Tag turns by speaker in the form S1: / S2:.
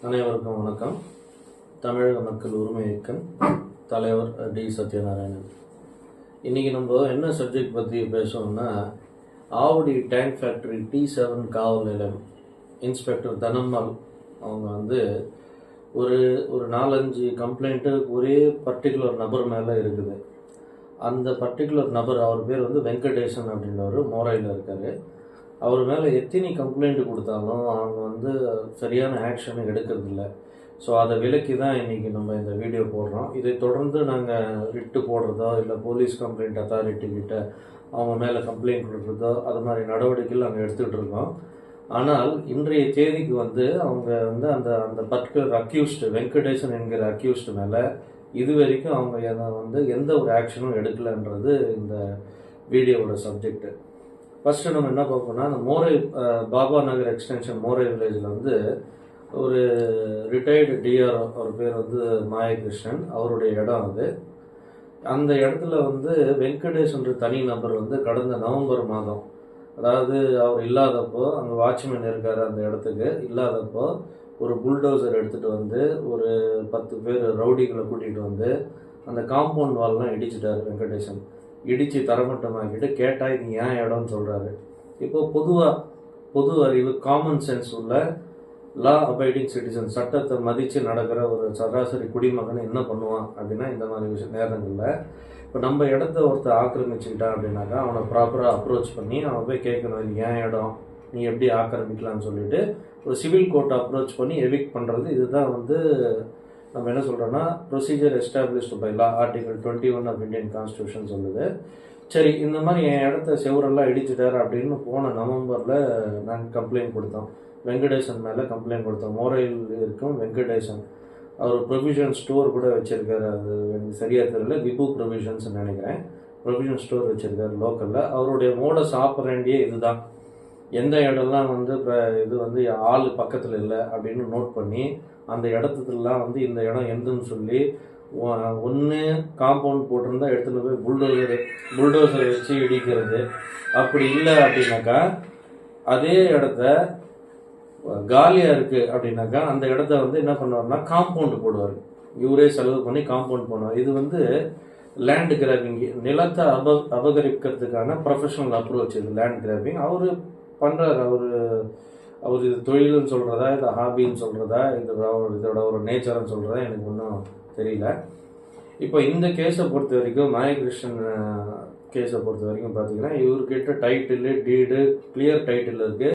S1: அனைவருக்கும் வணக்கம். தமிழக மக்கள் உரிமை இயக்கம் தலைவர் டி சத்யநாராயணன். இன்றைக்கி நம்ம என்ன சப்ஜெக்ட் பற்றி பேசணும்னா, ஆவடி டேங்க் ஃபேக்ட்ரி T7 காவல் நிலையம் இன்ஸ்பெக்டர் தனம்மாள் அவங்க ஒரு 4-5 கம்ப்ளைண்ட்டு ஒரே பர்டிகுலர் நபர் மேலே இருக்குது. அந்த பர்டிகுலர் நபர், அவர் பேர் வெங்கடேசன் அப்படின்றவர், மோரையில் இருக்கார். அவர் மேலே எத்தனை கம்ப்ளைண்ட் கொடுத்தாலும் அவங்க சரியான ஆக்ஷன் எடுக்கிறதில்ல. ஸோ அதை விலக்கி தான் இன்றைக்கி நம்ம இந்த வீடியோ போடுறோம். இதை தொடர்ந்து நாங்கள் ரிட்டு போடுறதோ இல்லை போலீஸ் கம்ப்ளைண்ட் அத்தாரிட்டிக்கிட்ட அவங்க மேலே கம்ப்ளைண்ட் கொடுக்குறதோ அது மாதிரி நடவடிக்கைகள் நாங்கள் எடுத்துகிட்டு இருக்கோம். ஆனால் இன்றைய தேதிக்கு அவங்க அந்த அந்த பர்டிகுலர் அக்யூஸ்டு வெங்கடேசன் என்கிற அக்யூஸ்டு மேலே இது வரைக்கும் அவங்க எந்த ஒரு ஆக்ஷனும் எடுக்கலைன்றது இந்த வீடியோவோட சப்ஜெக்டு. ஃபஸ்ட்டு நம்ம என்ன பார்ப்போம்னா, அந்த மோரை பாபா நகர் எக்ஸ்டென்ஷன் மோரை வில்லேஜில் ஒரு ரிட்டையர்டு டிஆர், அவர் பேர் மாயகிருஷ்ணன், அவருடைய இடம் அது. அந்த இடத்துல வெங்கடேஷன்ற தனி நபர் கடந்த நவம்பர் மாதம், அதாவது அவர் இல்லாதப்போ, அங்கே வாட்ச்மேன் இருக்கார் அந்த இடத்துக்கு, இல்லாதப்போ ஒரு புல்டோசர் எடுத்துகிட்டு ஒரு 10 பேர் ரவுடிகளை கூட்டிகிட்டு அந்த காம்பவுண்ட் வால்லாம் இடிச்சிட்டார் வெங்கடேசன். இடித்து தரமட்டமாக்கிட்டு கேட்டால் இது ஏன் இடம்னு சொல்கிறாரு. இப்போது பொது அறிவு, காமன் சென்ஸ் உள்ள லா அபைடிங் சிட்டிசன், சட்டத்தை மதித்து நடக்கிற ஒரு சராசரி குடிமகன் என்ன பண்ணுவான் அப்படின்னா, இந்த மாதிரி நேரங்களில் இப்போ நம்ம இடத்த ஒருத்தர் ஆக்கிரமிச்சுக்கிட்டான் அப்படின்னாக்கா அவனை ப்ராப்பராக அப்ரோச் பண்ணி அவன் போய் கேட்கணும், இது ஏன் இடம், நீ எப்படி ஆக்கிரமிக்கலாம்னு சொல்லிட்டு ஒரு சிவில் கோர்ட்டை அப்ரோச் பண்ணி எவிக்ட் பண்ணுறது. இதுதான் நம்ம என்ன சொல்கிறோன்னா, procedure established by law, article 21 of Indian constitution சொல்லுது. சரி, இந்த மாதிரி என் இடத்த செவரெல்லாம் இடிச்சிட்டார் அப்படின்னு போன நவம்பரில் நாங்கள் கம்ப்ளைண்ட் கொடுத்தோம். வெங்கடேசன் மேலே கம்ப்ளைண்ட் கொடுத்தோம். மோரையில் இருக்கும் வெங்கடேசன், அவர் ப்ரொவிஷன் ஸ்டோர் கூட வச்சுருக்காரு. அது எனக்கு சரியாக தெரியல, விபு ப்ரொவிஷன்ஸ் நினைக்கிறேன். ப்ரொவிஷன் ஸ்டோர் வச்சுருக்காரு லோக்கலில். அவருடைய மோடஸ் ஆப்பரண்டியே இதுதான். எந்த இடம்லாம் இது ஆள் பக்கத்தில் இல்லை அப்படின்னு நோட் பண்ணி அந்த இடத்துலாம் இந்த இடம் எந்துன்னு சொல்லி ஒன்று காம்பவுண்ட் போட்டிருந்தா எடுத்துகிட்டு போய் புல்டோசர் வச்சு இடிக்கிறது. அப்படி இல்லை அப்படின்னாக்கா அதே இடத்த காலியாக இருக்குது அப்படின்னாக்கா அந்த இடத்த என்ன பண்ணுவார்னா காம்பவுண்டு போடுவார். இவரே செலவு பண்ணி காம்பவுண்ட் போடுவார். இது லேண்ட் கிராபிங், நிலத்தை அபகரிக்கிறதுக்கான ப்ரொஃபஷனல் அப்ரோச். இது லேண்ட் கிராபிங் அவர் பண்ணுறாரு. அவர் இது தொழில்னு சொல்கிறதா, இது ஹாபின்னு சொல்கிறதா, இதோட ஒரு நேச்சர்னு சொல்கிறதா எனக்கு ஒன்றும் தெரியல. இப்போ இந்த கேஸை பொறுத்த வரைக்கும், மாயகிருஷ்ணன் கேஸை பொறுத்த வரைக்கும் பார்த்தீங்கன்னா, இவர்கிட்ட டைட்டில், டீடு, கிளியர் டைட்டில் இருக்குது.